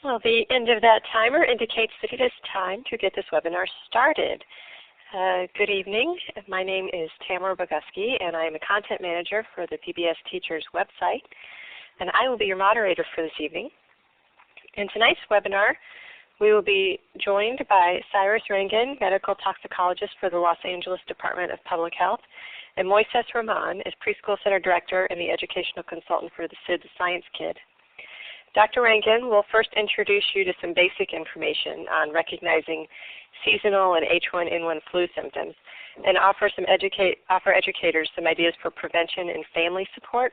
Well, the end of that timer indicates that it is time to get this webinar started. Good evening. My name is Tamara Boguski, and I am a content manager for the PBS Teachers website, and I will be your moderator for this evening. In tonight's webinar, we will be joined by Cyrus Rangan, medical toxicologist for the Los Angeles Department of Public Health, and Moises Rahman is preschool center director and the educational consultant for the Sid the Science Kid. Dr. Rangan will first introduce you to some basic information on recognizing seasonal and H1n1 flu symptoms and offer educators some ideas for prevention and family support.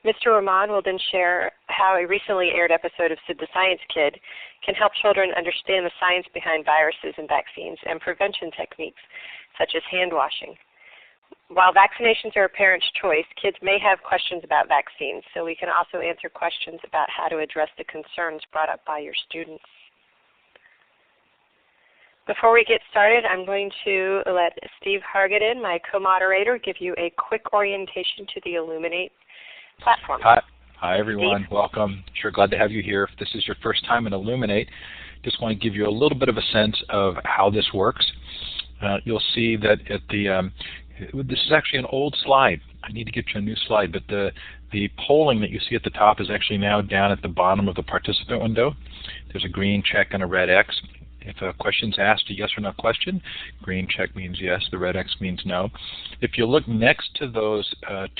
Mr. Rahman will then share how a recently aired episode of Sid the Science Kid can help children understand the science behind viruses and vaccines and prevention techniques such as hand washing. While vaccinations are a parent's choice, kids may have questions about vaccines, so we can also answer questions about how to address the concerns brought up by your students. Before we get started, I'm going to let Steve Hargadin, my co-moderator, give you a quick orientation to the Illuminate platform. Hi everyone. Steve. Welcome. Sure glad to have you here. If this is your first time in Illuminate, just want to give you a little bit of a sense of how this works. You'll see that at the this is actually an old slide. I need to get you a new slide, but the polling that you see at the top is actually now down at the bottom of the participant window. There's a green check and a red X. If a question's asked, a yes or no question, green check means yes, the red X means no. If you look next to those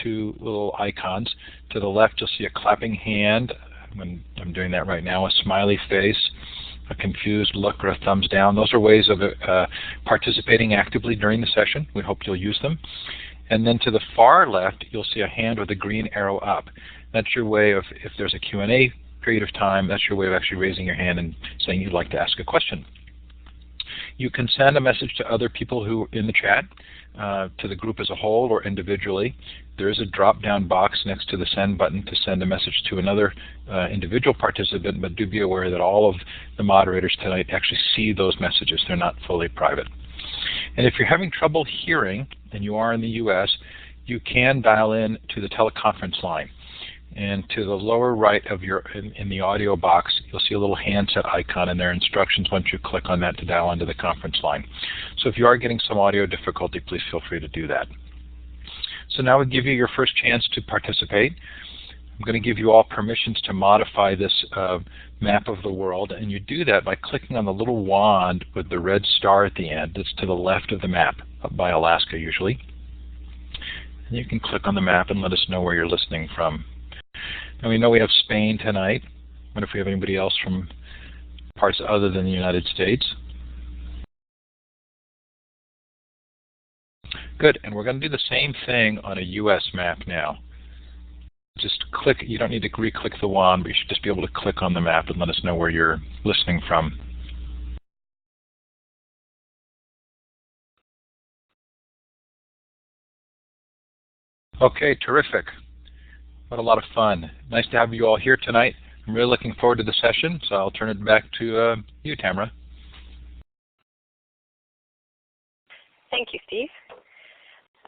two little icons, to the left you'll see a clapping hand. I'm doing that right now, a smiley face, a confused look, or a thumbs down. Those are ways of participating actively during the session. We hope you'll use them. And then to the far left, you'll see a hand with a green arrow up. That's your way of, if there's a Q&A period of time, that's your way of actually raising your hand and saying you'd like to ask a question. You can send a message to other people who in the chat, to the group as a whole or individually. There is a drop-down box next to the send button to send a message to another individual participant, but do be aware that all of the moderators tonight actually see those messages. They're not fully private. And if you're having trouble hearing, and you are in the US, you can dial in to the teleconference line. And to the lower right of your, in the audio box, you'll see a little handset icon, and there are instructions once you click on that to dial into the conference line. So if you are getting some audio difficulty, please feel free to do that. So now we give you your first chance to participate. I'm going to give you all permissions to modify this map of the world, and you do that by clicking on the little wand with the red star at the end. That's to the left of the map, up by Alaska usually. And you can click on the map and let us know where you're listening from. And we know we have Spain tonight. What if we have anybody else from parts other than the United States? Good, and we're going to do the same thing on a US map now. Just click, you don't need to re-click the wand, but you should just be able to click on the map and let us know where you're listening from. Okay, terrific. What a lot of fun. Nice to have you all here tonight. I'm really looking forward to the session, so I'll turn it back to you, Tamara. Thank you, Steve.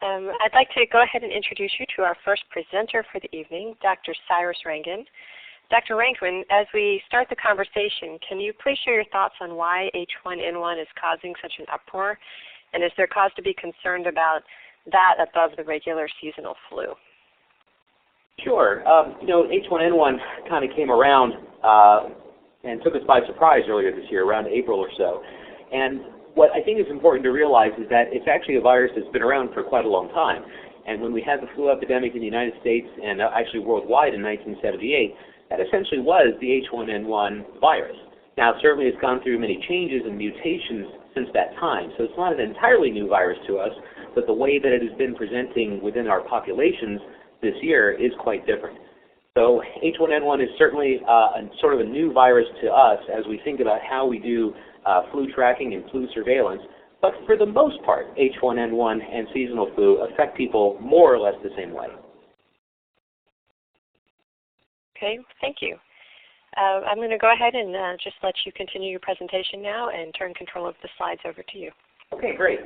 I'd like to go ahead and introduce you to our first presenter for the evening, Dr. Cyrus Rangan. Dr. Rangan, as we start the conversation, can you please share your thoughts on why H1n1 is causing such an uproar, and is there cause to be concerned about that above the regular seasonal flu? Sure. You know, H1n1 kind of came around and took us by surprise earlier this year, around April or so. And what I think is important to realize is that it's actually a virus that's been around for quite a long time. And when we had the flu epidemic in the United States and actually worldwide in 1978, that essentially was the H1n1 virus. Now, certainly it's gone through many changes and mutations since that time, so it's not an entirely new virus to us, but the way that it has been presenting within our populations this year is quite different. So H1n1 is certainly sort of a new virus to us as we think about how we do flu tracking and flu surveillance. But for the most part, H1n1 and seasonal flu affect people more or less the same way. Okay, thank you. I'm going to go ahead and just let you continue your presentation now and turn control of the slides over to you. Okay, great.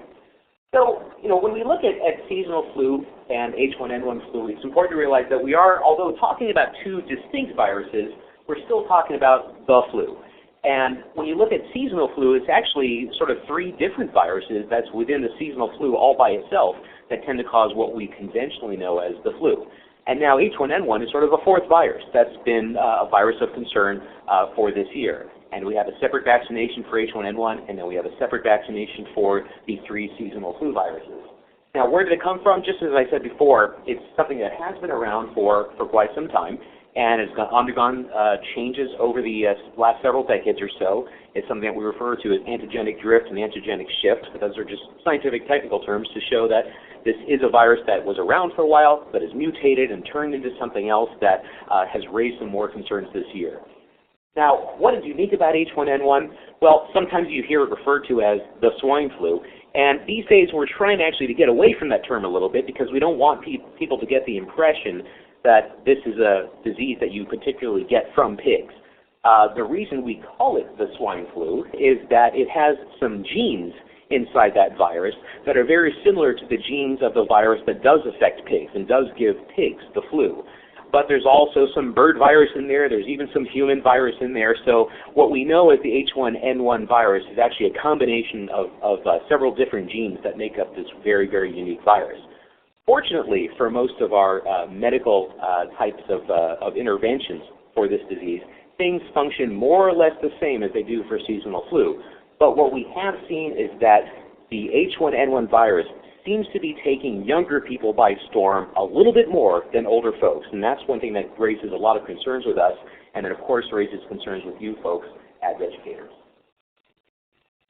So, when we look at seasonal flu and H1n1 flu, it's important to realize that we are, although talking about two distinct viruses, we're still talking about the flu. And when you look at seasonal flu, it's actually sort of 3 different viruses that's within the seasonal flu all by itself that tend to cause what we conventionally know as the flu. And now H1N1 is sort of a 4th virus that's been a virus of concern for this year. And we have a separate vaccination for H1N1, and then we have a separate vaccination for the 3 seasonal flu viruses. Now, where did it come from? Just as I said before, it's something that has been around for quite some time, and it's undergone changes over the last several decades or so. It's something that we refer to as antigenic drift and antigenic shift. Those are just scientific technical terms to show that this is a virus that was around for a while, but has mutated and turned into something else that has raised some more concerns this year. Now, what is unique about H1N1? Well, sometimes you hear it referred to as the swine flu, and these days we're trying actually to get away from that term a little bit because we don't want people to get the impression that this is a disease that you particularly get from pigs. The reason we call it the swine flu is that it has some genes inside that virus that are very similar to the genes of the virus that does affect pigs and does give pigs the flu. But there's also some bird virus in there. There's even some human virus in there. So what we know as the H1N1 virus is actually a combination of several different genes that make up this very, very unique virus. Fortunately, for most of our medical types of interventions for this disease, things function more or less the same as they do for seasonal flu. But what we have seen is that the H1N1 virus seems to be taking younger people by storm a little bit more than older folks. And that's one thing that raises a lot of concerns with us, and it of course raises concerns with you folks as educators.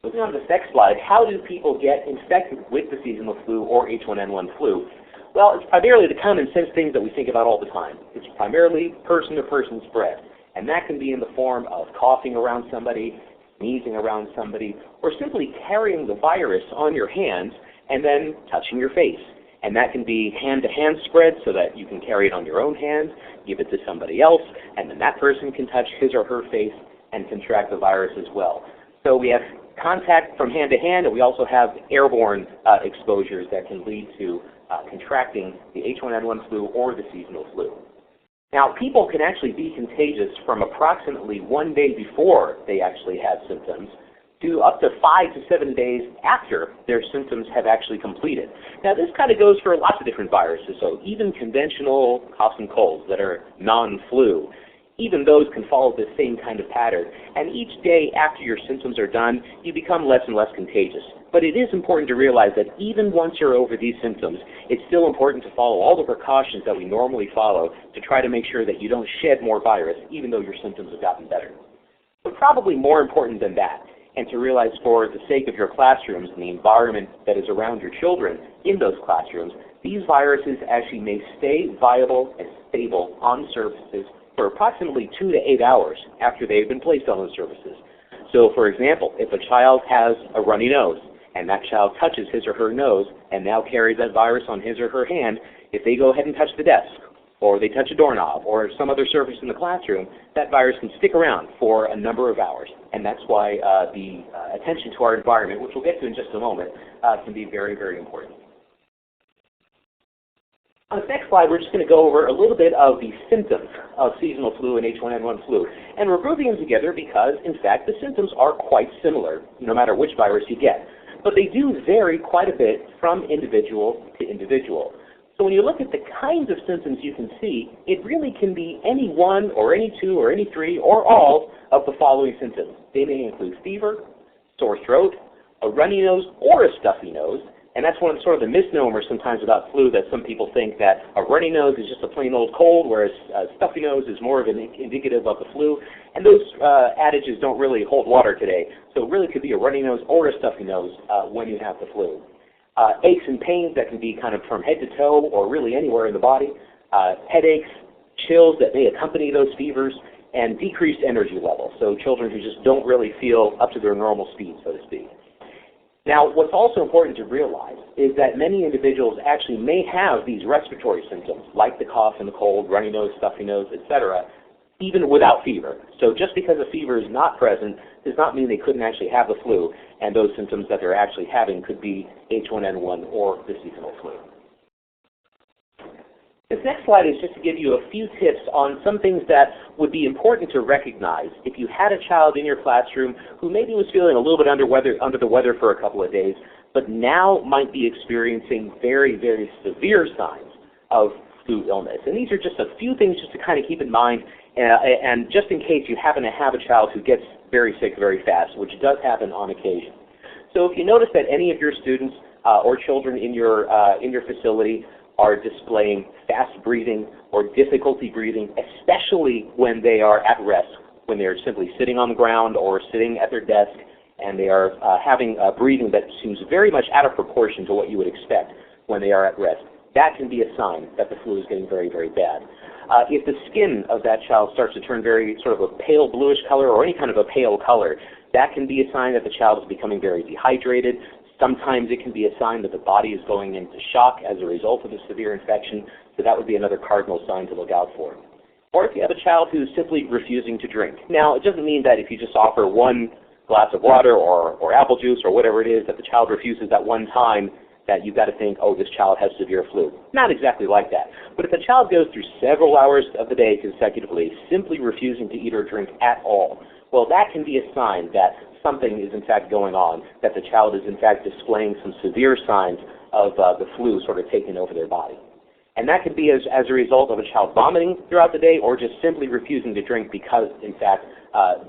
Moving on to the next slide, how do people get infected with the seasonal flu or H1N1 flu? Well, it's primarily the common sense things that we think about all the time. It's primarily person-to-person spread, and that can be in the form of coughing around somebody, sneezing around somebody, or simply carrying the virus on your hands and then touching your face. And that can be hand-to-hand spread so that you can carry it on your own hands, give it to somebody else, and then that person can touch his or her face and contract the virus as well. So we have contact from hand to hand, and we also have airborne exposures that can lead to contracting the H1N1 flu or the seasonal flu. Now, people can actually be contagious from approximately 1 day before they actually have symptoms to up to 5 to 7 days after their symptoms have actually completed. Now, this kind of goes for lots of different viruses, so even conventional coughs and colds that are non-flu, even those can follow the same kind of pattern. And each day after your symptoms are done, you become less and less contagious. But it is important to realize that even once you're over these symptoms, it's still important to follow all the precautions that we normally follow to try to make sure that you don't shed more virus, even though your symptoms have gotten better. But probably more important than that, and to realize for the sake of your classrooms and the environment that is around your children in those classrooms, these viruses actually may stay viable and stable on surfaces for approximately 2 to 8 hours after they've been placed on those surfaces. So, for example, if a child has a runny nose and that child touches his or her nose and now carries that virus on his or her hand, if they go ahead and touch the desk, or they touch a doorknob, or some other surface in the classroom, that virus can stick around for a number of hours. And that's why the attention to our environment, which we'll get to in just a moment, can be very, very important. On this next slide, we're just going to go over a little bit of the symptoms of seasonal flu and H1N1 flu. And we're grouping them together because, in fact, the symptoms are quite similar, no matter which virus you get. But they do vary quite a bit from individual to individual. So when you look at the kinds of symptoms you can see, it really can be any one or any two or any three or all of the following symptoms. They may include fever, sore throat, a runny nose, or a stuffy nose. And that's one of sort of the misnomers sometimes about flu, that some people think that a runny nose is just a plain old cold, whereas a stuffy nose is more of an indicative of the flu. And those adages don't really hold water today. So it really could be a runny nose or a stuffy nose when you have the flu. Aches and pains that can be kind of from head to toe or really anywhere in the body, headaches, chills that may accompany those fevers, and decreased energy levels. So children who just don't really feel up to their normal speed, so to speak. Now, what's also important to realize is that many individuals actually may have these respiratory symptoms, like the cough and the cold, runny nose, stuffy nose, etc., even without fever. So just because a fever is not present does not mean they couldn't actually have the flu, and those symptoms that they're actually having could be H1N1 or the seasonal flu. This next slide is just to give you a few tips on some things that would be important to recognize if you had a child in your classroom who maybe was feeling a little bit under the weather for a couple of days, but now might be experiencing very, very severe signs of flu illness. And these are just a few things just to kind of keep in mind, and just in case you happen to have a child who gets very sick very fast, which does happen on occasion. So if you notice that any of your students or children in your facility are displaying fast breathing or difficulty breathing, especially when they are at rest, when they're simply sitting on the ground or sitting at their desk, and they are having breathing that seems very much out of proportion to what you would expect when they are at rest, that can be a sign that the flu is getting very, very bad. If the skin of that child starts to turn very sort of a pale bluish color or any kind of a pale color, that can be a sign that the child is becoming very dehydrated. Sometimes it can be a sign that the body is going into shock as a result of a severe infection, so that would be another cardinal sign to look out for. Or if you have a child who's simply refusing to drink. Now, it doesn't mean that if you just offer one glass of water or apple juice or whatever it is that the child refuses at one time, that you've got to think, oh, this child has severe flu. Not exactly like that. But if a child goes through several hours of the day consecutively simply refusing to eat or drink at all, well, that can be a sign that something is in fact going on, that the child is in fact displaying some severe signs of the flu sort of taking over their body. And that could be as a result of a child vomiting throughout the day or just simply refusing to drink because, in fact,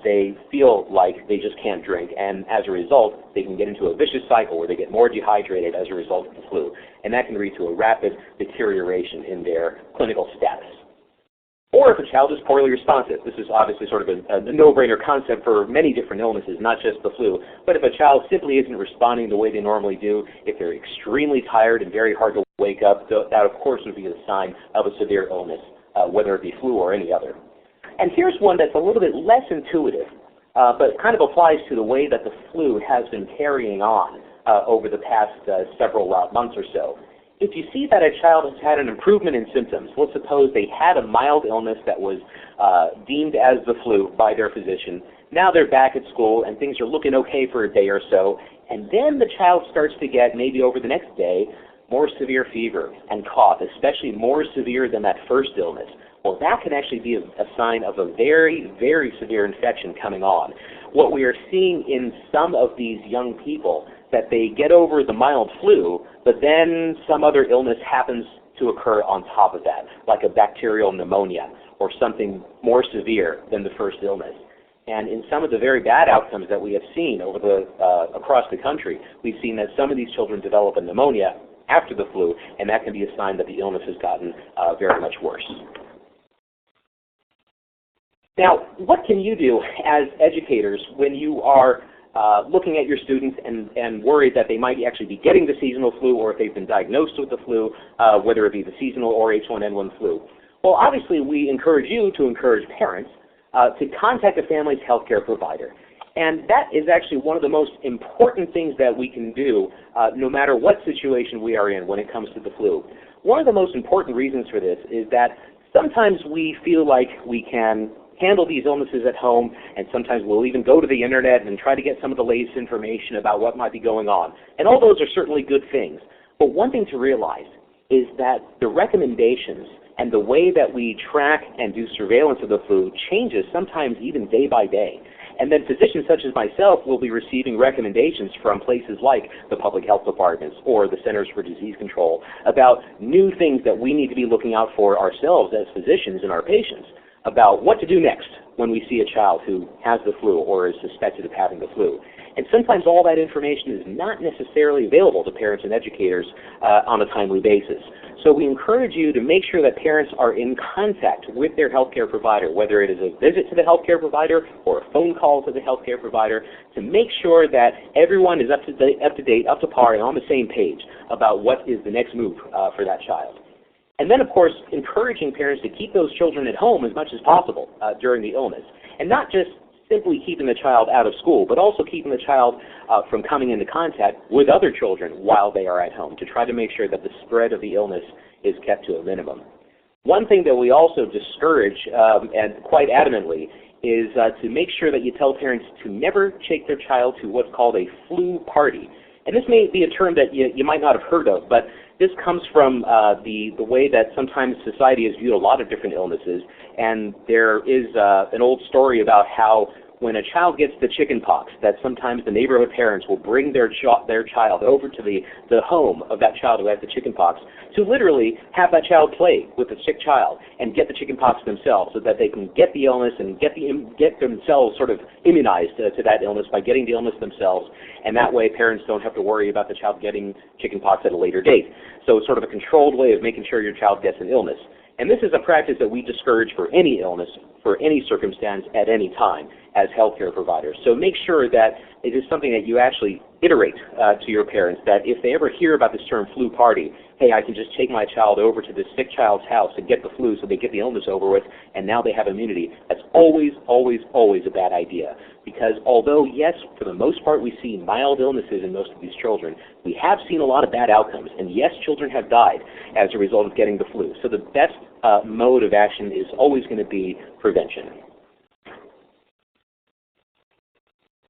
they feel like they just can't drink. And as a result, they can get into a vicious cycle where they get more dehydrated as a result of the flu. And that can lead to a rapid deterioration in their clinical status. Or if a child is poorly responsive. This is obviously sort of a no-brainer concept for many different illnesses, not just the flu. But if a child simply isn't responding the way they normally do, if they're extremely tired and very hard to wake up, that of course would be a sign of a severe illness, whether it be flu or any other. And here's one that's a little bit less intuitive, but kind of applies to the way that the flu has been carrying on over the past several months or so. If you see that a child has had an improvement in symptoms, let's suppose they had a mild illness that was deemed as the flu by their physician. Now they're back at school and things are looking okay for a day or so, and then the child starts to get, maybe over the next day, more severe fever and cough, especially more severe than that first illness. Well, that can actually be a sign of a very, very severe infection coming on. What we are seeing in some of these young people, that they get over the mild flu, but then some other illness happens to occur on top of that, like a bacterial pneumonia or something more severe than the first illness. And in some of the very bad outcomes that we have seen over across the country, we've seen that some of these children develop a pneumonia after the flu, and that can be a sign that the illness has gotten very much worse. Now, what can you do as educators when you are looking at your students and worried that they might actually be getting the seasonal flu, or if they've been diagnosed with the flu, whether it be the seasonal or H1n1 flu? Well, obviously, we encourage you to encourage parents to contact the family's healthcare provider. And that is actually one of the most important things that we can do no matter what situation we are in when it comes to the flu. One of the most important reasons for this is that sometimes we feel like we can handle these illnesses at home, and sometimes we'll even go to the internet and try to get some of the latest information about what might be going on. And all those are certainly good things. But one thing to realize is that the recommendations and the way that we track and do surveillance of the flu changes sometimes even day by day. And then physicians such as myself will be receiving recommendations from places like the public health departments or the Centers for Disease Control about new things that we need to be looking out for ourselves as physicians and our patients, about what to do next when we see a child who has the flu or is suspected of having the flu. And sometimes all that information is not necessarily available to parents and educators on a timely basis. So we encourage you to make sure that parents are in contact with their healthcare provider, whether it is a visit to the healthcare provider or a phone call to the healthcare provider, to make sure that everyone is up to date, up to par, and on the same page about what is the next move for that child. And then, of course, encouraging parents to keep those children at home as much as possible during the illness. And not just simply keeping the child out of school, but also keeping the child from coming into contact with other children while they are at home, to try to make sure that the spread of the illness is kept to a minimum. One thing that we also discourage, and quite adamantly, is to make sure that you tell parents to never take their child to what's called a flu party. And this may be a term that you might not have heard of, but this comes from the way that sometimes society has viewed a lot of different illnesses. And there is an old story about how when a child gets the chicken pox, that sometimes the neighborhood parents will bring their child over to the home of that child who has the chicken pox to literally have that child play with the sick child and get the chicken pox themselves so that they can get the illness and get themselves sort of immunized to that illness by getting the illness themselves. And that way parents don't have to worry about the child getting chicken pox at a later date. So it's sort of a controlled way of making sure your child gets an illness. And this is a practice that we discourage for any illness, for any circumstance, at any time as healthcare providers. So make sure that it is something that you actually iterate to your parents, that if they ever hear about this term flu party, hey, I can just take my child over to this sick child's house and get the flu so they get the illness over with, and now they have immunity. That's always, always, always a bad idea. Because although, yes, for the most part we see mild illnesses in most of these children, we have seen a lot of bad outcomes. And yes, children have died as a result of getting the flu. So the best mode of action is always going to be prevention.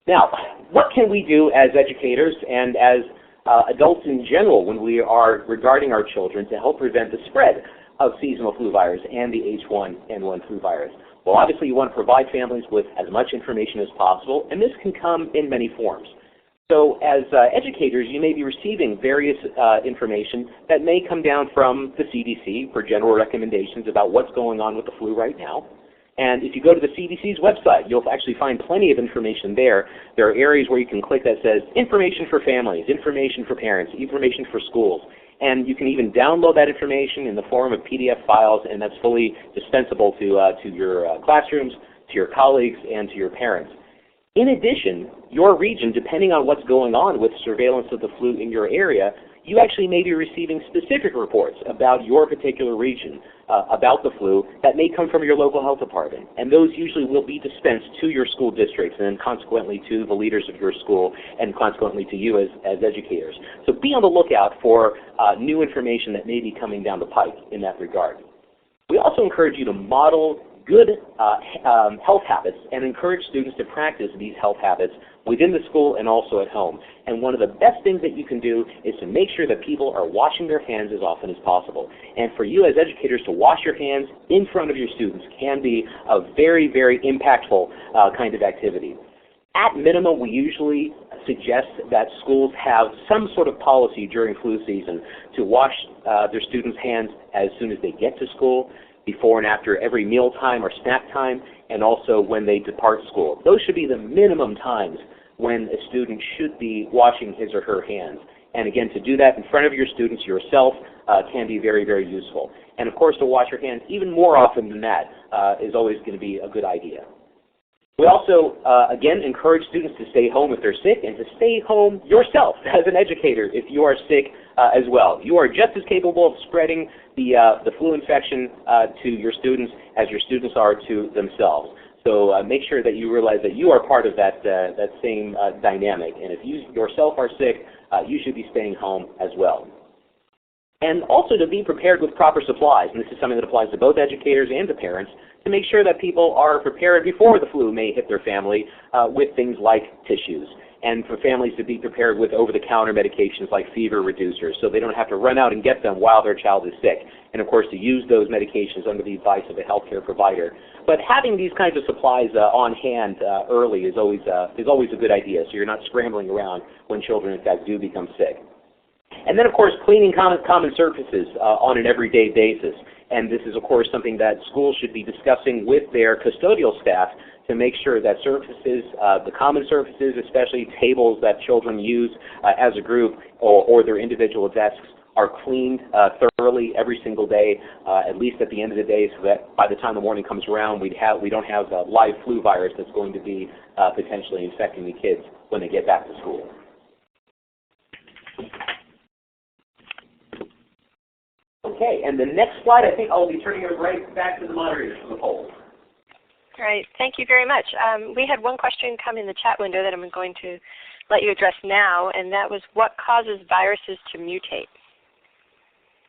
Now, what can we do as educators and as adults in general when we are regarding our children to help prevent the spread of seasonal flu virus and the H1n1 flu virus? Well, obviously you want to provide families with as much information as possible, and this can come in many forms. So as educators, you may be receiving various information that may come down from the CDC for general recommendations about what's going on with the flu right now. And if you go to the CDC's website, you'll actually find plenty of information there. There are areas where you can click that says information for families, information for parents, information for schools. And you can even download that information in the form of PDF files, and that's fully dispensable to your classrooms, to your colleagues, and to your parents. In addition, your region, depending on what's going on with surveillance of the flu in your area, you actually may be receiving specific reports about your particular region, about the flu, that may come from your local health department. And those usually will be dispensed to your school districts and then consequently to the leaders of your school and consequently to you as educators. So be on the lookout for new information that may be coming down the pike in that regard. We also encourage you to model good health habits and encourage students to practice these health habits within the school and also at home. And one of the best things that you can do is to make sure that people are washing their hands as often as possible. And for you as educators to wash your hands in front of your students can be a very, very impactful kind of activity. At minimum, we usually suggest that schools have some sort of policy during flu season to wash their students' hands as soon as they get to school, before and after every meal time or snack time, and also when they depart school. Those should be the minimum times when a student should be washing his or her hands. And again, to do that in front of your students yourself can be very, very useful. And of course, to wash your hands even more often than that is always going to be a good idea. We also, again, encourage students to stay home if they're sick and to stay home yourself as an educator if you are sick as well. You are just as capable of spreading the flu infection to your students as your students are to themselves. So make sure that you realize that you are part of that same dynamic. And if you yourself are sick, you should be staying home as well. And also to be prepared with proper supplies. And this is something that applies to both educators and to parents, to make sure that people are prepared before the flu may hit their family with things like tissues. And for families to be prepared with over-the-counter medications like fever reducers so they don't have to run out and get them while their child is sick. And of course to use those medications under the advice of a healthcare provider. But having these kinds of supplies on hand early is always a good idea, so you're not scrambling around when children in fact do become sick. And then of course cleaning common surfaces on an everyday basis. And this is of course something that schools should be discussing with their custodial staff to make sure that surfaces, the common surfaces, especially tables that children use as a group or their individual desks, are cleaned thoroughly every single day, at least at the end of the day, so that by the time the morning comes around, we don't have a live flu virus that's going to be potentially infecting the kids when they get back to school. Okay, and the next slide, I think I'll be turning it right back to the moderator for the poll. All right, thank you very much. We had one question come in the chat window that I'm going to let you address now, and that was, what causes viruses to mutate?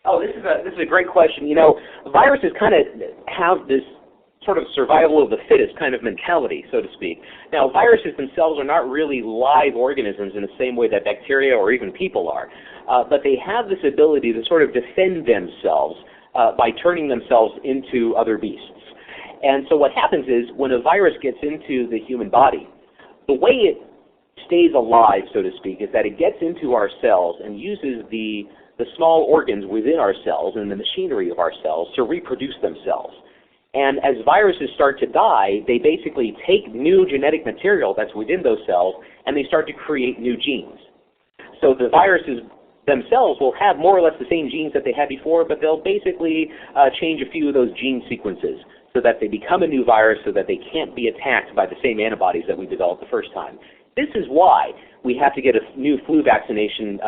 Oh, this is a great question. You know, viruses kind of have this sort of survival of the fittest kind of mentality, so to speak. Now, viruses themselves are not really live organisms in the same way that bacteria or even people are, but they have this ability to sort of defend themselves by turning themselves into other beasts. And so what happens is when a virus gets into the human body, the way it stays alive, so to speak, is that it gets into our cells and uses the small organs within our cells and the machinery of our cells to reproduce themselves. And as viruses start to die, they basically take new genetic material that's within those cells and they start to create new genes. So the viruses themselves will have more or less the same genes that they had before, but they'll basically change a few of those gene sequences so that they become a new virus so that they can't be attacked by the same antibodies that we developed the first time. This is why we have to get a new flu vaccination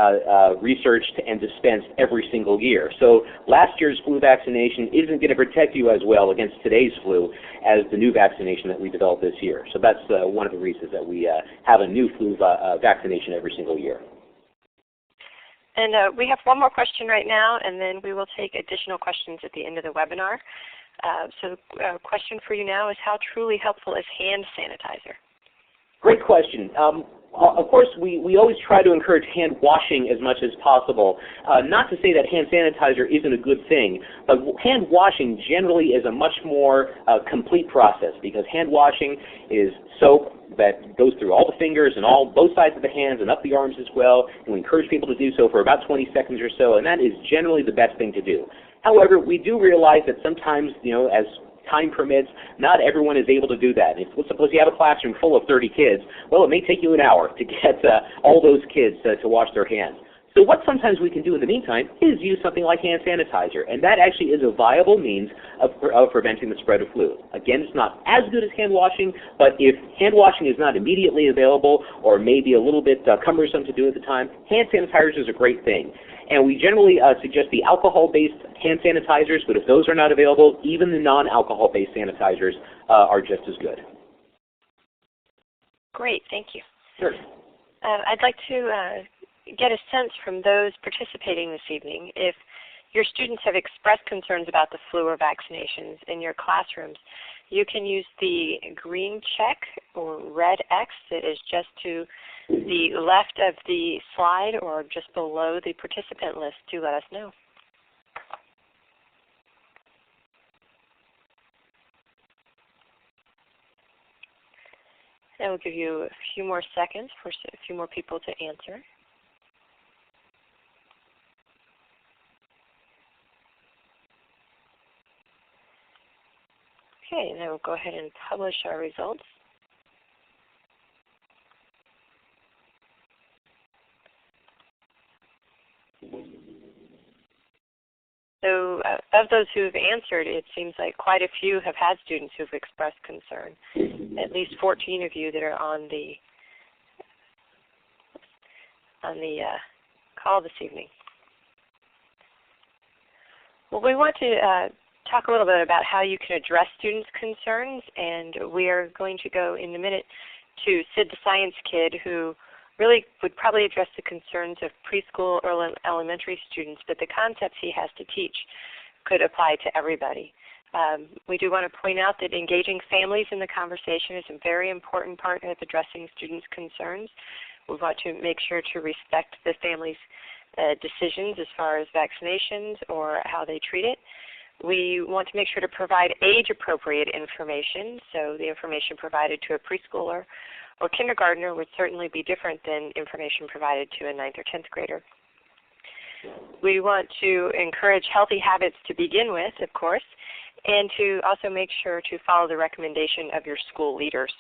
researched and dispensed every single year. So last year's flu vaccination isn't going to protect you as well against today's flu as the new vaccination that we developed this year. So that's one of the reasons that we have a new flu vaccination every single year. And we have one more question right now, and then we will take additional questions at the end of the webinar. So the question for you now is, how truly helpful is hand sanitizer? Great question. Of course, we always try to encourage hand washing as much as possible. Not to say that hand sanitizer isn't a good thing, but hand washing generally is a much more complete process, because hand washing is soap that goes through all the fingers and both sides of the hands and up the arms as well, and we encourage people to do so for about 20 seconds or so, and that is generally the best thing to do. However, we do realize that sometimes, as time permits, not everyone is able to do that. Let's suppose you have a classroom full of 30 kids. Well, it may take you an hour to get all those kids to wash their hands. So what sometimes we can do in the meantime is use something like hand sanitizer, and that actually is a viable means of preventing the spread of flu. Again, it's not as good as hand washing, but if hand washing is not immediately available or maybe a little bit cumbersome to do at the time, hand sanitizer is a great thing. And we generally suggest the alcohol-based hand sanitizers, but if those are not available, even the non-alcohol-based sanitizers are just as good. Great, thank you. Sure. I'd like to get a sense from those participating this evening, if your students have expressed concerns about the flu or vaccinations in your classrooms, you can use the green check or red X that is just to the left of the slide or just below the participant list to let us know. And we'll give you a few more seconds for a few more people to answer. Okay, and then we'll go ahead and publish our results. So of those who have answered, it seems like quite a few have had students who have expressed concern. At least 14 of you that are on the call this evening. Well, we want to talk a little bit about how you can address students' concerns, and we are going to go in a minute to Sid the Science Kid, who really would probably address the concerns of preschool or elementary students, but the concepts he has to teach could apply to everybody. We do want to point out that engaging families in the conversation is a very important part of addressing students' concerns. We want to make sure to respect the family's decisions as far as vaccinations or how they treat it. We want to make sure to provide age-appropriate information, so the information provided to a preschooler or kindergartner would certainly be different than information provided to a 9th or 10th grader. We want to encourage healthy habits to begin with, of course, and to also make sure to follow the recommendation of your school leaders.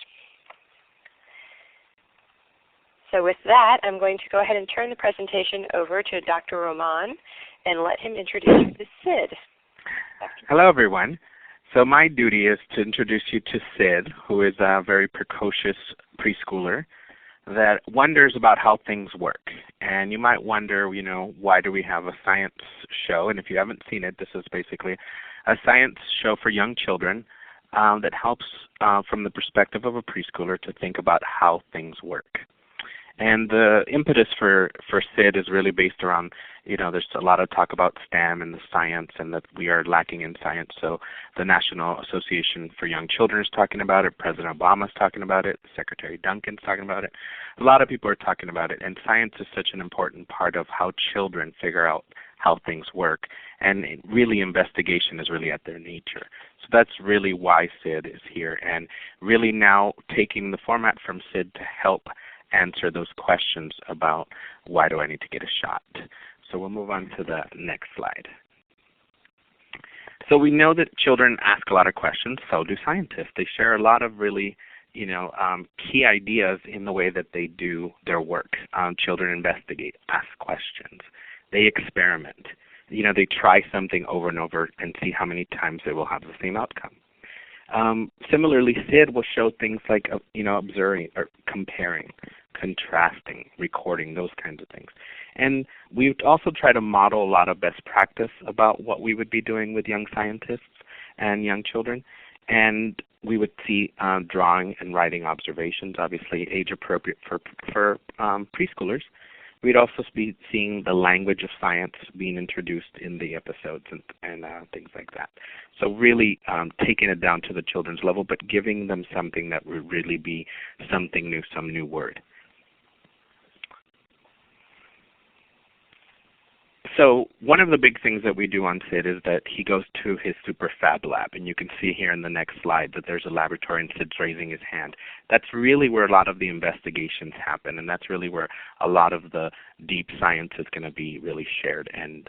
So with that, I'm going to go ahead and turn the presentation over to Dr. Roman and let him introduce you to Sid. Hello, everyone. So my duty is to introduce you to Sid, who is a very precocious preschooler that wonders about how things work. And you might wonder, why do we have a science show? And if you haven't seen it, this is basically a science show for young children that helps from the perspective of a preschooler to think about how things work. And the impetus for SID is really based around, there's a lot of talk about STEM and the science, and that we are lacking in science. So the National Association for Young Children is talking about it. President Obama is talking about it. Secretary Duncan's talking about it. A lot of people are talking about it. And science is such an important part of how children figure out how things work. And really, investigation is really at their nature. So that's really why SID is here, and really now taking the format from SID to help answer those questions about why do I need to get a shot. So we'll move on to the next slide. So we know that children ask a lot of questions, so do scientists. They share a lot of really key ideas in the way that they do their work. Children investigate, ask questions. They experiment. They try something over and over and see how many times they will have the same outcome. Similarly, SID will show things like observing or comparing, contrasting, recording, those kinds of things. And we also try to model a lot of best practice about what we would be doing with young scientists and young children. And we would see drawing and writing observations, obviously age appropriate for preschoolers. We'd also be seeing the language of science being introduced in the episodes and things like that. So really taking it down to the children's level, but giving them something that would really be something new, some new word. So one of the big things that we do on SID is that he goes to his super fab lab, and you can see here in the next slide that there's a laboratory and Sid's raising his hand. That's really where a lot of the investigations happen, and that's really where a lot of the deep science is going to be really shared and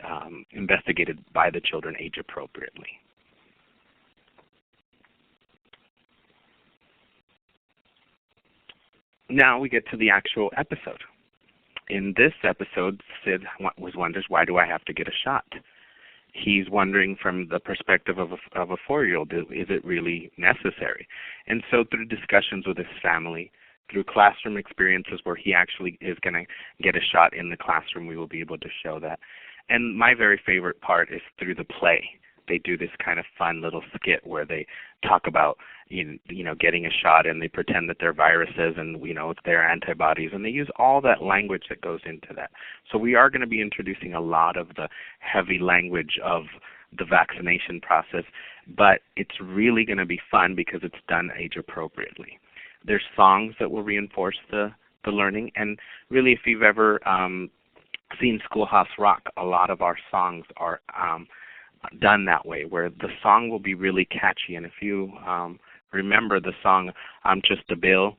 investigated by the children age appropriately. Now we get to the actual episode. In this episode, Sid wonders, why do I have to get a shot? He's wondering from the perspective of a 4-year-old, is it really necessary? And so through discussions with his family, through classroom experiences where he actually is going to get a shot in the classroom, we will be able to show that. And my very favorite part is through the play. They do this kind of fun little skit where they talk about getting a shot, and they pretend that they're viruses and it's their antibodies, and they use all that language that goes into that. So we are going to be introducing a lot of the heavy language of the vaccination process, but it's really going to be fun because it's done age appropriately. There's songs that will reinforce the learning, and really if you've ever seen Schoolhouse Rock, a lot of our songs are done that way, where the song will be really catchy. And if you remember the song, I'm Just a Bill,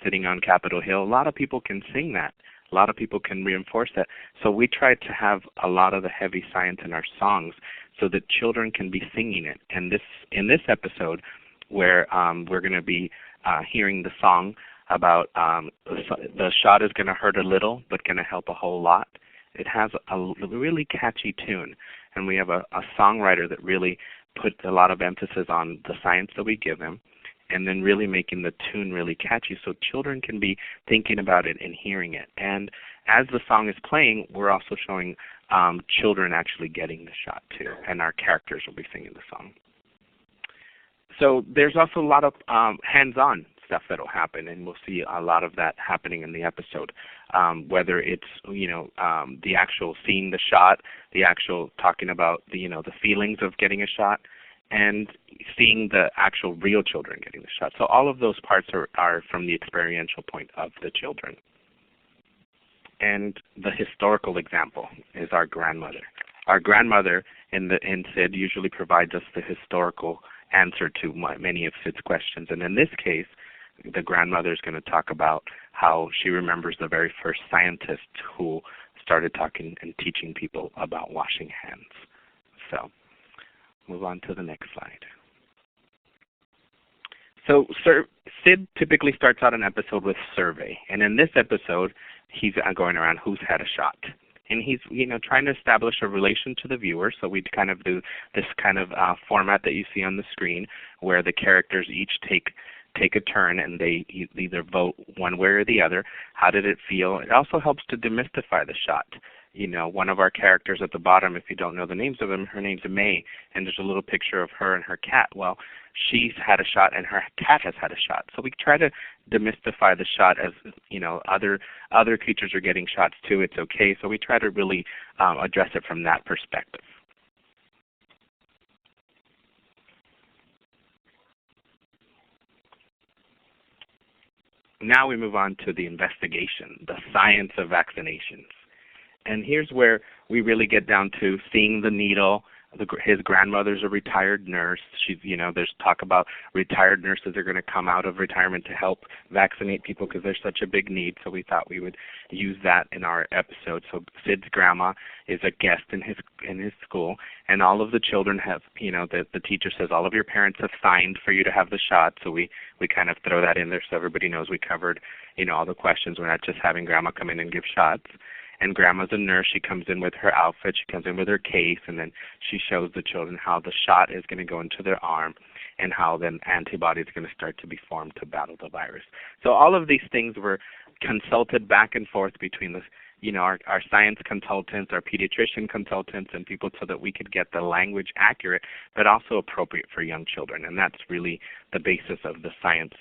sitting on Capitol Hill, a lot of people can sing that. A lot of people can reinforce that. So we try to have a lot of the heavy science in our songs so that children can be singing it. And in this episode, where we're going to be hearing the song about the shot is going to hurt a little but going to help a whole lot. It has a really catchy tune, and we have a songwriter that really put a lot of emphasis on the science that we give them, and then really making the tune really catchy so children can be thinking about it and hearing it. And as the song is playing, we're also showing children actually getting the shot too, and our characters will be singing the song. So there's also a lot of hands-on stuff that will happen, and we'll see a lot of that happening in the episode, whether it's the actual seeing the shot, the actual talking about the feelings of getting a shot, and seeing the actual real children getting the shot. So all of those parts are from the experiential point of the children. And the historical example is our grandmother. Our grandmother in SID usually provides us the historical answer to many of Sid's questions, and in this case, the grandmother is going to talk about how she remembers the very first scientist who started talking and teaching people about washing hands. So, move on to the next slide. So, Sid typically starts out an episode with survey, and in this episode, he's going around who's had a shot. And he's, trying to establish a relation to the viewer. So we kind of do this kind of format that you see on the screen, where the characters each take a turn and they either vote one way or the other. How did it feel? It also helps to demystify the shot. one of our characters at the bottom, if you don't know the names of them, her name's May, and there's a little picture of her and her cat. Well, she's had a shot and her cat has had a shot. So we try to demystify the shot as, other creatures are getting shots too. It's okay. So we try to really address it from that perspective. Now we move on to the investigation, the science of vaccinations. And here's where we really get down to seeing the needle. His grandmother's a retired nurse. There's talk about retired nurses are going to come out of retirement to help vaccinate people because there's such a big need. So we thought we would use that in our episode. So Sid's grandma is a guest in his school, and all of the children have, the teacher says all of your parents have signed for you to have the shot. So we kind of throw that in there so everybody knows we covered, all the questions. We're not just having grandma come in and give shots. And grandma's a nurse. She comes in with her outfit. She comes in with her case, and then she shows the children how the shot is going to go into their arm and how then antibodies are going to start to be formed to battle the virus. So all of these things were consulted back and forth between our science consultants, our pediatrician consultants, and people so that we could get the language accurate but also appropriate for young children. And that's really the basis of the science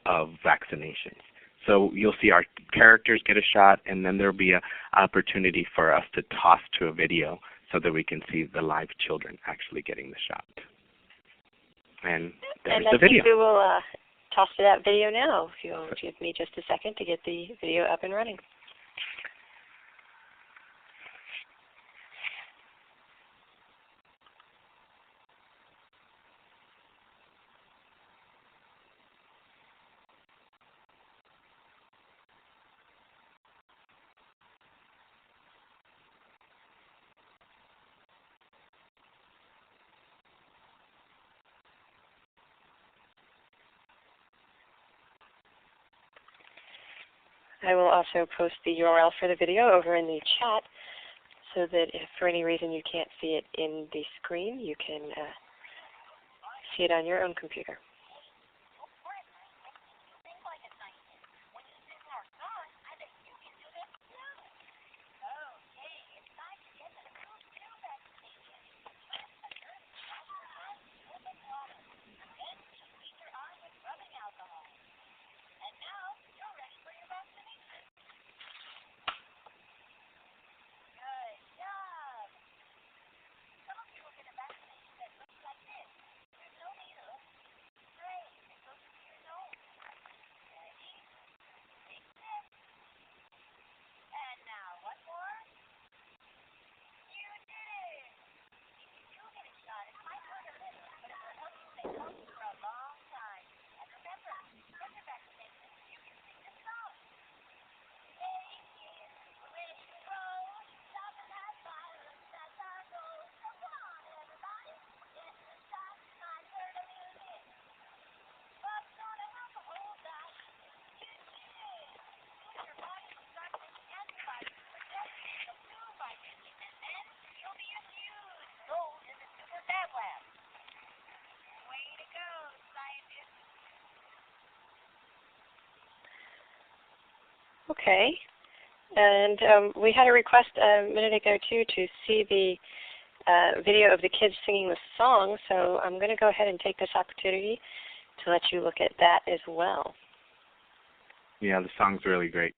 of vaccinations. So you'll see our characters get a shot, and then there'll be an opportunity for us to toss to a video so that we can see the live children actually getting the shot. And there's the video. We will toss to that video now, if you'll give me just a second to get the video up and running. I will also post the URL for the video over in the chat so that if for any reason you can't see it in the screen, you can see it on your own computer. Okay, and we had a request a minute ago too to see the video of the kids singing the song, so I'm going to go ahead and take this opportunity to let you look at that as well. Yeah, the song's really great.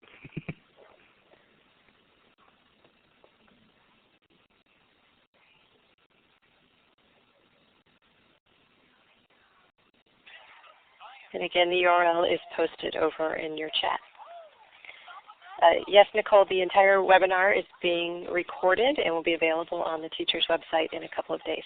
And again, the URL is posted over in your chat. Yes, Nicole, the entire webinar is being recorded and will be available on the teacher's website in a couple of days.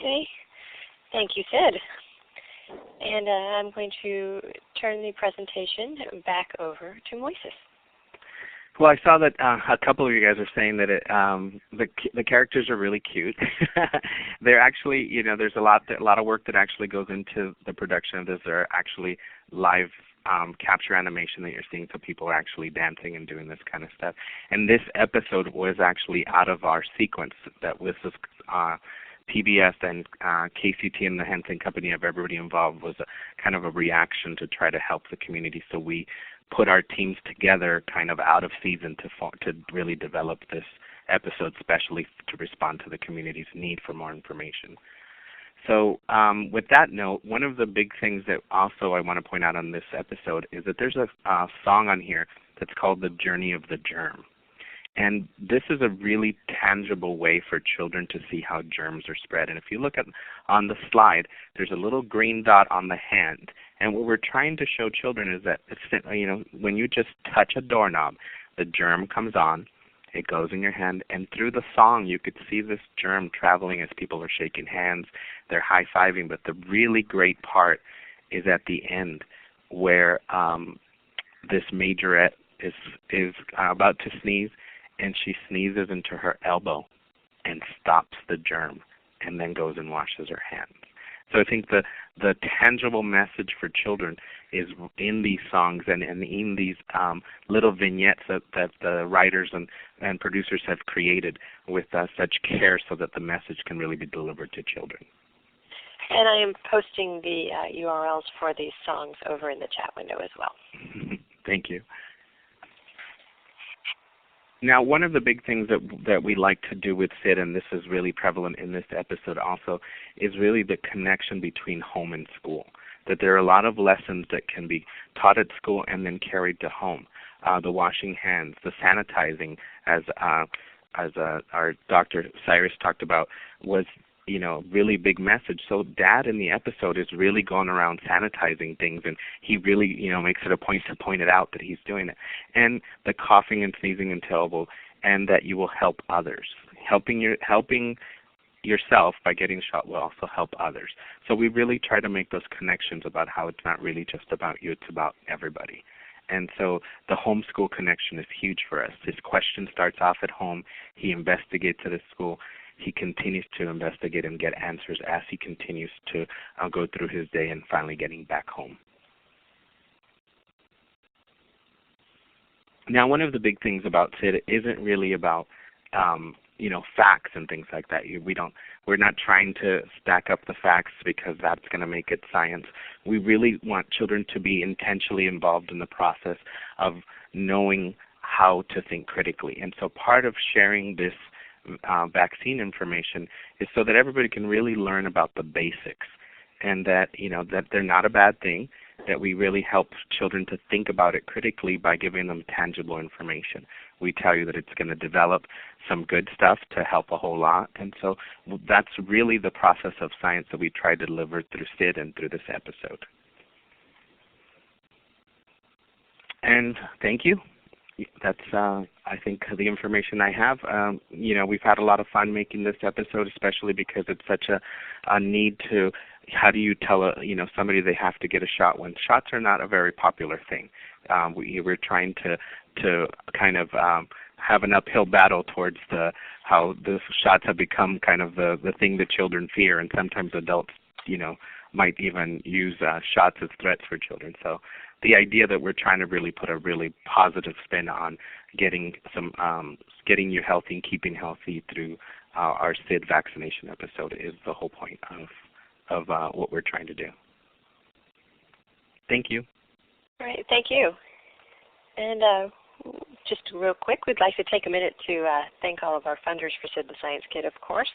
Okay. Thank you, Sid. And I'm going to turn the presentation back over to Moises. Well, I saw that a couple of you guys are saying that the characters are really cute. They're actually, there's a lot of work that actually goes into the production of this. They're actually live capture animation that you're seeing, so people are actually dancing and doing this kind of stuff. And this episode was actually out of our sequence that was PBS and KCT and the Henson Company of everybody involved was kind of a reaction to try to help the community. So we put our teams together kind of out of season to really develop this episode, especially to respond to the community's need for more information. So with that note, one of the big things that also I want to point out on this episode is that there's a song on here that's called The Journey of the Germ. And this is a really tangible way for children to see how germs are spread. And if you look on the slide, there's a little green dot on the hand. And what we're trying to show children is that when you just touch a doorknob, the germ comes on, it goes in your hand, and through the song you could see this germ traveling as people are shaking hands, they're high-fiving. But the really great part is at the end where this majorette is about to sneeze, and she sneezes into her elbow and stops the germ and then goes and washes her hands. So I think the tangible message for children is in these songs and in these little vignettes that the writers and producers have created with such care so that the message can really be delivered to children. And I am posting the URLs for these songs over in the chat window as well. Thank you. Now, one of the big things that we like to do with Sid, and this is really prevalent in this episode also, is really the connection between home and school. That there are a lot of lessons that can be taught at school and then carried to home. The washing hands, the sanitizing, as our Dr. Cyrus talked about, was really big message. So Dad in the episode is really going around sanitizing things, and he really, makes it a point to point it out that he's doing it. And the coughing and sneezing and terrible, and that you will help others. Helping yourself by getting shot will also help others. So we really try to make those connections about how it's not really just about you, it's about everybody. And so the homeschool connection is huge for us. His question starts off at home. He investigates at his school. He continues to investigate and get answers as he continues to go through his day and finally getting back home. Now, one of the big things about Sid isn't really about facts and things like that. We're not trying to stack up the facts because that's going to make it science. We really want children to be intentionally involved in the process of knowing how to think critically. And so part of sharing this vaccine information is so that everybody can really learn about the basics, and that that they're not a bad thing, that we really help children to think about it critically by giving them tangible information. We tell you that it's going to develop some good stuff to help a whole lot, and so that's really the process of science that we try to deliver through Sid and through this episode. And thank you. That's, I think, the information I have. We've had a lot of fun making this episode, especially because it's such a need to, how do you tell somebody they have to get a shot when shots are not a very popular thing. We're trying to kind of have an uphill battle towards how the shots have become kind of the thing that children fear, and sometimes adults, might even use shots as threats for children. So the idea that we're trying to really put a really positive spin on getting you healthy and keeping healthy through our SID vaccination episode is the whole point of what we're trying to do. Thank you. All right, thank you. And just real quick, we'd like to take a minute to thank all of our funders for Sid the Science Kid, of course.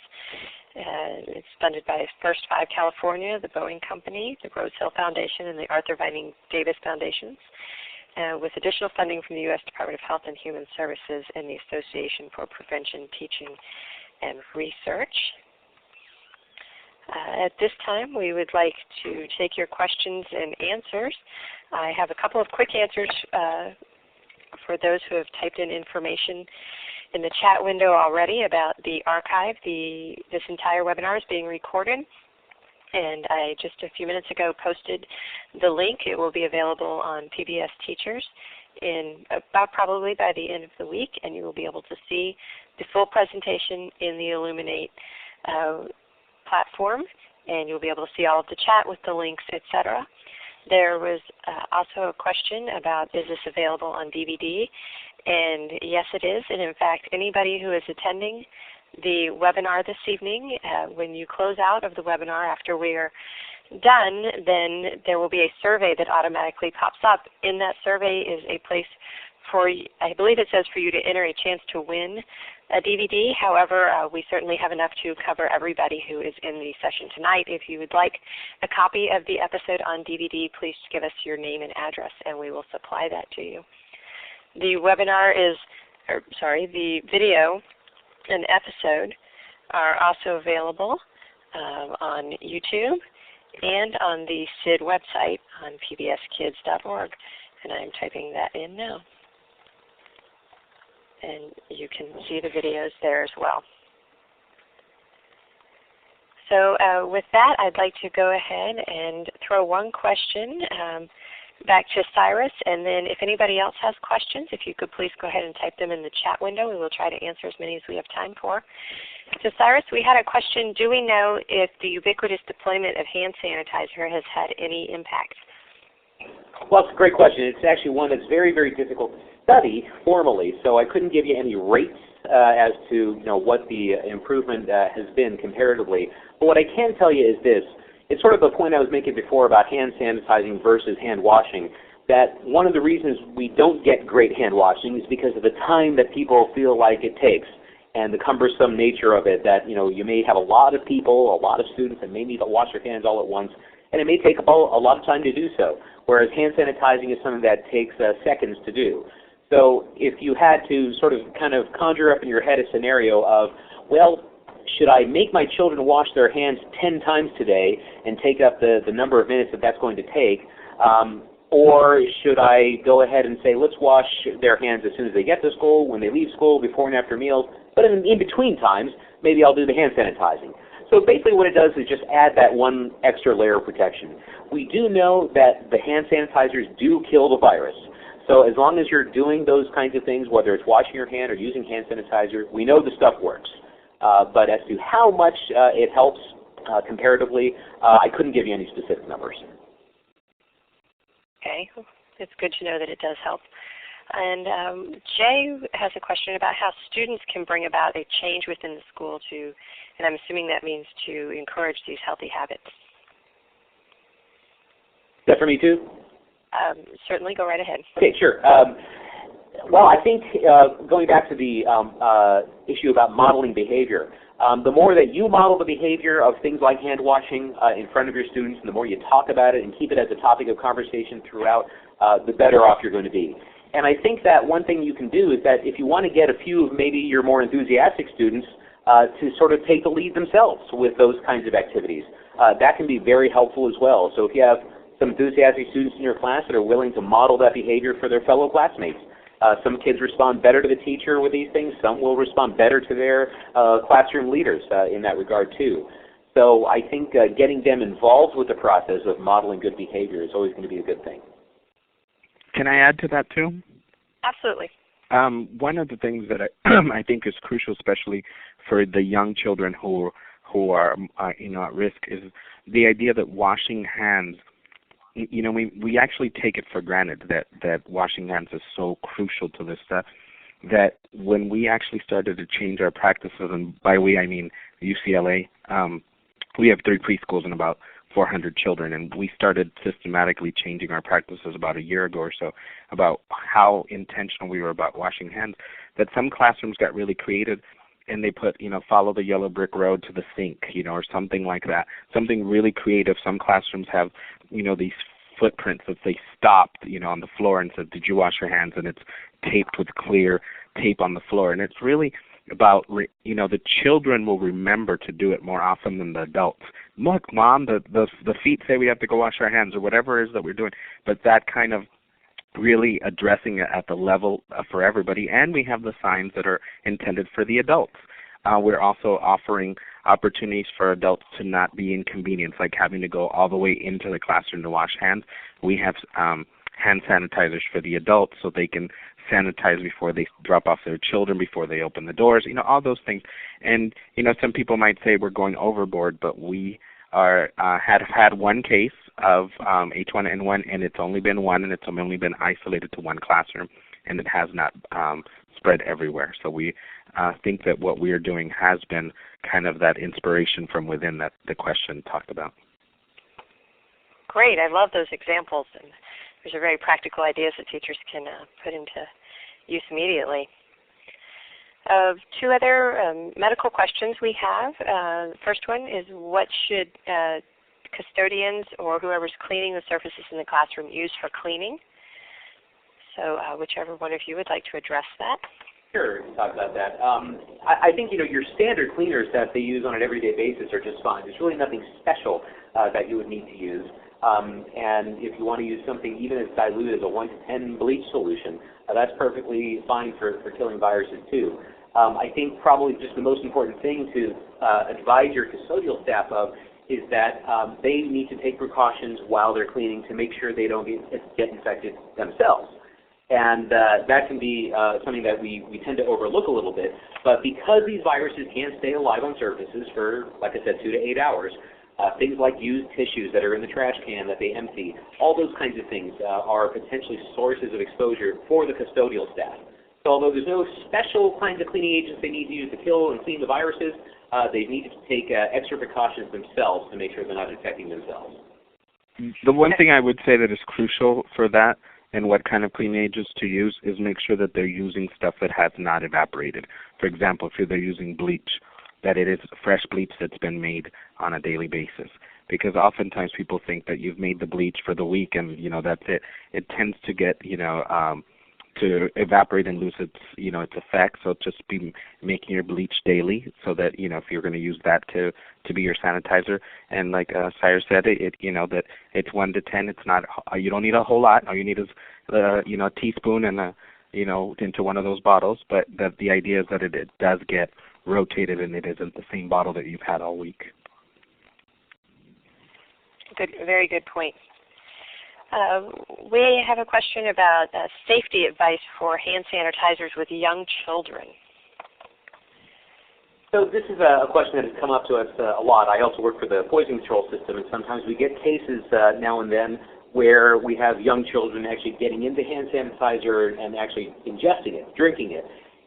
It's funded by First 5 California, the Boeing Company, the Rose Hill Foundation, and the Arthur Vining Davis Foundations, with additional funding from the U.S. Department of Health and Human Services and the Association for Prevention, Teaching, and Research. At this time, we would like to take your questions and answers. I have a couple of quick answers for those who have typed in information in the chat window already about the archive. This entire webinar is being recorded, and I just a few minutes ago posted the link. It will be available on PBS Teachers in about probably by the end of the week, and you will be able to see the full presentation in the Illuminate platform, and you'll be able to see all of the chat with the links, etc. There was also a question about, is this available on DVD? And yes, it is. And in fact, anybody who is attending the webinar this evening, when you close out of the webinar after we're done, then there will be a survey that automatically pops up. In that survey is a place for, I believe it says for you to enter a chance to win a DVD. However, we certainly have enough to cover everybody who is in the session tonight. If you would like a copy of the episode on DVD, please give us your name and address and we will supply that to you. The webinar the video and episode are also available on YouTube and on the SID website on pbskids.org. And I'm typing that in now. And you can see the videos there as well. So with that, I'd like to go ahead and throw one question back to Cyrus, and then if anybody else has questions, if you could please go ahead and type them in the chat window. We will try to answer as many as we have time for. So Cyrus, we had a question. Do we know if the ubiquitous deployment of hand sanitizer has had any impact? Well, it's a great question. It's actually one that's very, very difficult to study formally, so I couldn't give you any rates as to what the improvement has been comparatively. But what I can tell you is this. It's sort of the point I was making before about hand sanitizing versus hand washing, that one of the reasons we don't get great hand washing is because of the time that people feel like it takes and the cumbersome nature of it, that you may have a lot of people, a lot of students that may need to wash their hands all at once, and it may take a lot of time to do so, whereas hand sanitizing is something that takes seconds to do. So if you had to sort of kind of conjure up in your head a scenario of, well, should I make my children wash their hands 10 times today and take up the number of minutes that that's going to take, or should I go ahead and say, let's wash their hands as soon as they get to school, when they leave school, before and after meals, but in between times, maybe I'll do the hand sanitizing. So basically what it does is just add that one extra layer of protection. We do know that the hand sanitizers do kill the virus. So as long as you're doing those kinds of things, whether it's washing your hand or using hand sanitizer, we know the stuff works. But as to how much it helps comparatively, I couldn't give you any specific numbers. Okay. It's good to know that it does help. And Jay has a question about how students can bring about a change within the school to, and I'm assuming that means to encourage these healthy habits. Is that for me too? Certainly, go right ahead. Okay, sure. Well, I think going back to the issue about modeling behavior, the more that you model the behavior of things like hand washing in front of your students, and the more you talk about it and keep it as a topic of conversation throughout, the better off you're going to be. And I think that one thing you can do is that if you want to get a few of maybe your more enthusiastic students to sort of take the lead themselves with those kinds of activities, that can be very helpful as well. So if you have some enthusiastic students in your class that are willing to model that behavior for their fellow classmates, some kids respond better to the teacher with these things. Some will respond better to their classroom leaders in that regard too. So I think getting them involved with the process of modeling good behavior is always going to be a good thing. Can I add to that too? Absolutely. One of the things that I think is crucial, especially for the young children who are at risk, is the idea that washing hands. We actually take it for granted that washing hands is so crucial to this stuff, that when we actually started to change our practices, and by we I mean UCLA, we have 3 preschools and about 400 children, and we started systematically changing our practices about a year ago or so about how intentional we were about washing hands, that some classrooms got really creative and they put, follow the yellow brick road to the sink, or something like that, something really creative. Some classrooms have, these footprints that say stopped, on the floor and said, did you wash your hands? And it's taped with clear tape on the floor. And it's really about, the children will remember to do it more often than the adults. Look, Mom, the feet say we have to go wash our hands, or whatever it is that we're doing. But that kind of really addressing it at the level for everybody, and we have the signs that are intended for the adults. We're also offering opportunities for adults to not be inconvenienced, like having to go all the way into the classroom to wash hands. We have hand sanitizers for the adults so they can sanitize before they drop off their children, before they open the doors, all those things. And, some people might say we're going overboard, but we had one case of H1N1, and it's only been one, and it's only been isolated to one classroom, and it has not spread everywhere. So we think that what we are doing has been kind of that inspiration from within that the question talked about. Great. I love those examples. And those are very practical ideas that teachers can put into use immediately. Two other medical questions we have. The first one is, what should custodians or whoever's cleaning the surfaces in the classroom use for cleaning? So whichever one of you would like to address that. Sure, we can talk about that. I think your standard cleaners that they use on an everyday basis are just fine. There's really nothing special that you would need to use. And if you want to use something even as dilute as a 1 to 10 bleach solution, that's perfectly fine for killing viruses too. I think probably just the most important thing to advise your custodial staff of is that they need to take precautions while they're cleaning to make sure they don't get infected themselves. And that can be something that we tend to overlook a little bit. But because these viruses can stay alive on surfaces for, like I said, 2 to 8 hours, things like used tissues that are in the trash can that they empty, all those kinds of things are potentially sources of exposure for the custodial staff. So although there's no special kinds of cleaning agents they need to use to kill and clean the viruses, they need to take extra precautions themselves to make sure they're not infecting themselves. The one thing I would say that is crucial for that and what kind of cleaning agents to use is make sure that they're using stuff that has not evaporated. For example, if they're using bleach, that it is fresh bleach that's been made on a daily basis. Because oftentimes people think that you've made the bleach for the week and, that's it. It tends to get, to evaporate and lose its, its effect. So just be making your bleach daily so that, if you're going to use that to be your sanitizer. And like Sire said, that it's 1 to 10. It's not, you don't need a whole lot. All you need is, a teaspoon and, into one of those bottles. But the idea is that it does get rotated and it isn't the same bottle that you've had all week. Good, very good point. We have a question about safety advice for hand sanitizers with young children. So this is a question that has come up to us a lot. I also work for the poison control system, and sometimes we get cases now and then where we have young children actually getting into hand sanitizer and actually ingesting it, drinking it.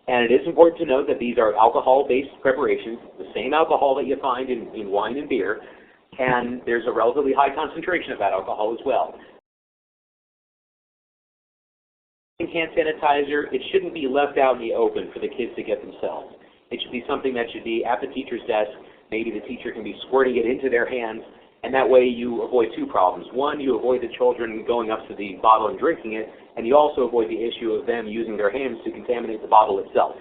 And it is important to note that these are alcohol-based preparations, the same alcohol that you find in wine and beer, and there's a relatively high concentration of that alcohol as well. Hand sanitizer, it shouldn't be left out in the open for the kids to get themselves. It should be something that should be at the teacher's desk. Maybe the teacher can be squirting it into their hands, and that way you avoid two problems. One, you avoid the children going up to the bottle and drinking it, and you also avoid the issue of them using their hands to contaminate the bottle itself.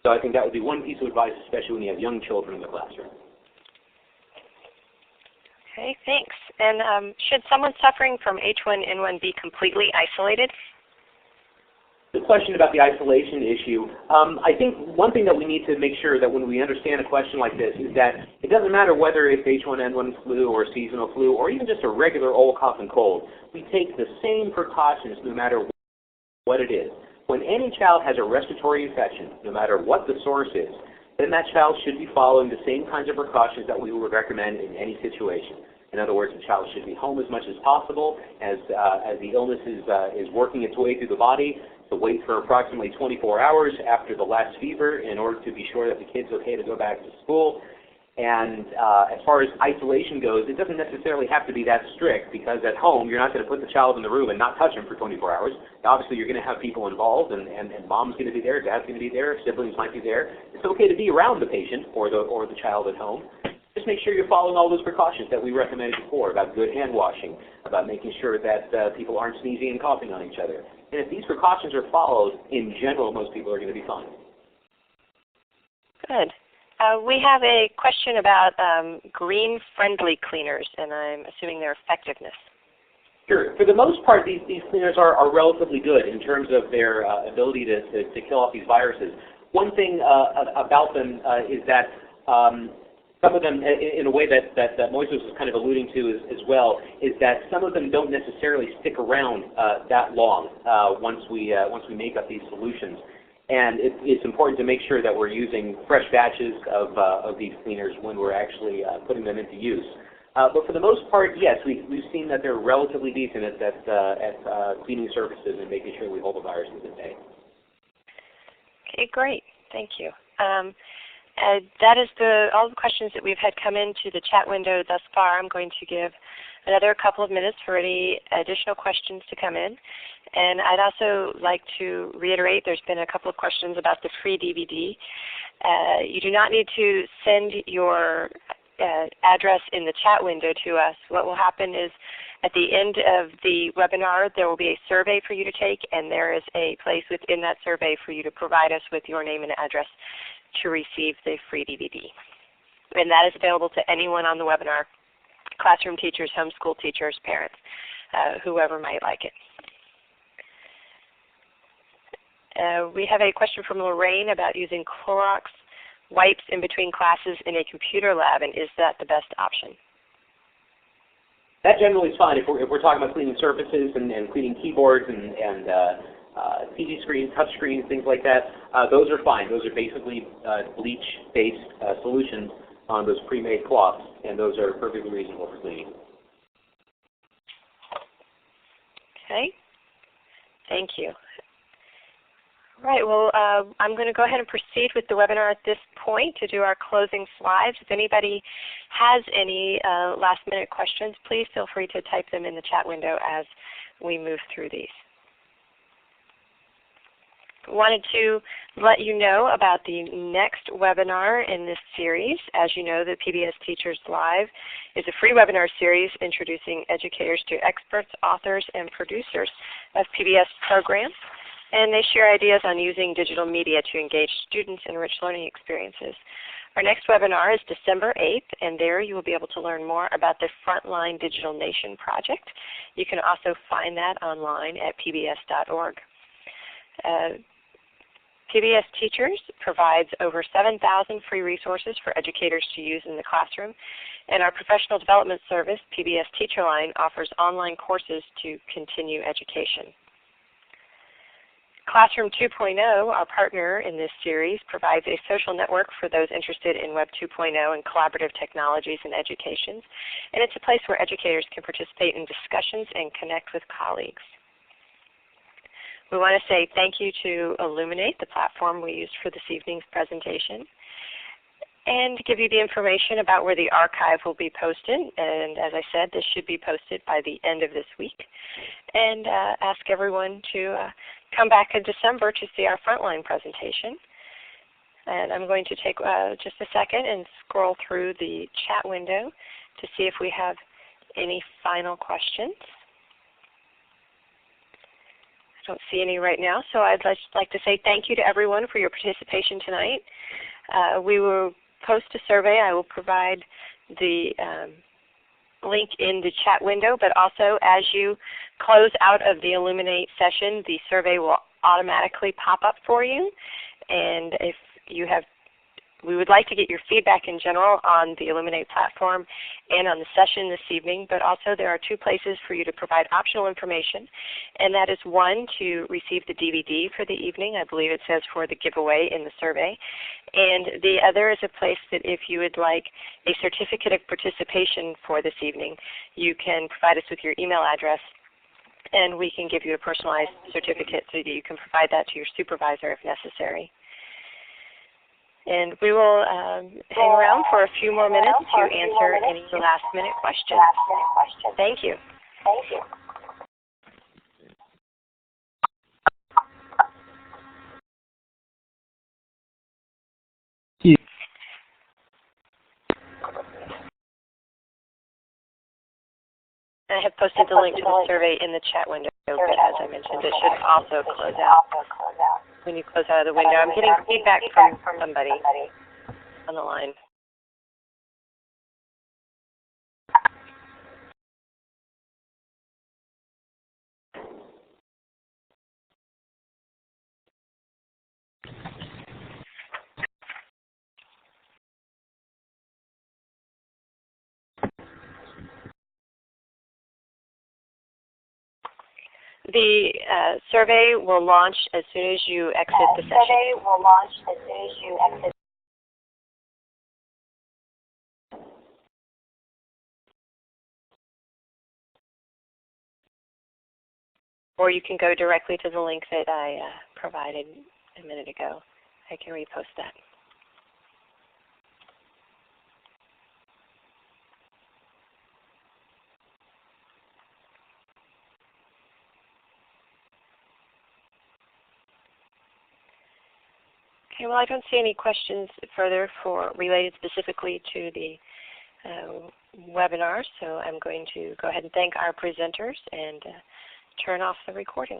So I think that would be one piece of advice, especially when you have young children in the classroom. Okay, thanks. And should someone suffering from H1N1 be completely isolated? The question about the isolation issue, I think one thing that we need to make sure that when we understand a question like this is that it doesn't matter whether it's H1N1 flu or seasonal flu or even just a regular old cough and cold. We take the same precautions no matter what it is. When any child has a respiratory infection, no matter what the source is, then that child should be following the same kinds of precautions that we would recommend in any situation. In other words, the child should be home as much as possible as the illness is working its way through the body, to wait for approximately 24 hours after the last fever in order to be sure that the kid's okay to go back to school. And as far as isolation goes, it doesn't necessarily have to be that strict, because at home you're not going to put the child in the room and not touch him for 24 hours. Obviously you're going to have people involved, and mom's going to be there, dad's going to be there, siblings might be there. It's okay to be around the patient or the child at home. Just make sure you're following all those precautions that we recommended before about good hand washing, about making sure that people aren't sneezing and coughing on each other. And if these precautions are followed, in general, most people are going to be fine. Good. We have a question about green-friendly cleaners, and I'm assuming their effectiveness. Sure. For the most part, these cleaners are relatively good in terms of their ability to kill off these viruses. One thing about them is that some of them, in a way that Moises was kind of alluding to as well, is that some of them don't necessarily stick around that long once we make up these solutions. And it's important to make sure that we're using fresh batches of these cleaners when we're actually putting them into use. But for the most part, yes, we've seen that they're relatively decent at cleaning surfaces and making sure we hold the viruses at bay. Okay, great. Thank you. That is all the questions that we've had come into the chat window thus far. I'm going to give another couple of minutes for any additional questions to come in. And I'd also like to reiterate there's been a couple of questions about the free DVD. You do not need to send your address in the chat window to us. What will happen is at the end of the webinar there will be a survey for you to take, and there is a place within that survey for you to provide us with your name and address to receive the free DVD. And that is available to anyone on the webinar, classroom teachers, homeschool teachers, parents, whoever might like it. We have a question from Lorraine about using Clorox wipes in between classes in a computer lab, and is that the best option? That generally is fine if we're talking about cleaning surfaces and cleaning keyboards and TV screens, touch screens, things like that. Those are fine. Those are basically bleach-based solutions on those pre-made cloths, and those are perfectly reasonable for cleaning. Okay. Thank you. All right, well, I'm going to go ahead and proceed with the webinar at this point to do our closing slides. If anybody has any last-minute questions, please feel free to type them in the chat window as we move through these. Wanted to let you know about the next webinar in this series. As you know, the PBS Teachers Live is a free webinar series introducing educators to experts, authors, and producers of PBS programs. And they share ideas on using digital media to engage students in rich learning experiences. Our next webinar is December 8th, and there you will be able to learn more about the Frontline Digital Nation project. You can also find that online at pbs.org. PBS Teachers provides over 7,000 free resources for educators to use in the classroom, and our professional development service, PBS Teacherline, offers online courses to continue education. Classroom 2.0, our partner in this series, provides a social network for those interested in Web 2.0 and collaborative technologies in education, and it's a place where educators can participate in discussions and connect with colleagues. We want to say thank you to Illuminate, the platform we used for this evening's presentation, and give you the information about where the archive will be posted. And as I said, this should be posted by the end of this week. And ask everyone to come back in December to see our Frontline presentation. And I'm going to take just a second and scroll through the chat window to see if we have any final questions. I don't see any right now, so I'd just like to say thank you to everyone for your participation tonight. We will post a survey. I will provide the link in the chat window, but also as you close out of the Illuminate session, the survey will automatically pop up for you. And if you have, we would like to get your feedback in general on the Illuminate platform and on the session this evening, but also there are two places for you to provide optional information, and that is one, to receive the DVD for the evening. I believe it says for the giveaway in the survey. And the other is a place that if you would like a certificate of participation for this evening, you can provide us with your email address, and we can give you a personalized certificate so that you can provide that to your supervisor if necessary. And we will hang around for a few more minutes to answer any last-minute questions. Thank you. Thank you. I have posted the link to the survey in the chat window, but as I mentioned, it should also close out when you close out of the window. I'm getting feedback from somebody on the line. The survey will launch as soon as you exit the session. Survey will launch as soon as you exit. Or you can go directly to the link that I provided a minute ago. I can repost that. Okay, well, I don't see any questions further related specifically to the webinar, so I'm going to go ahead and thank our presenters and turn off the recording.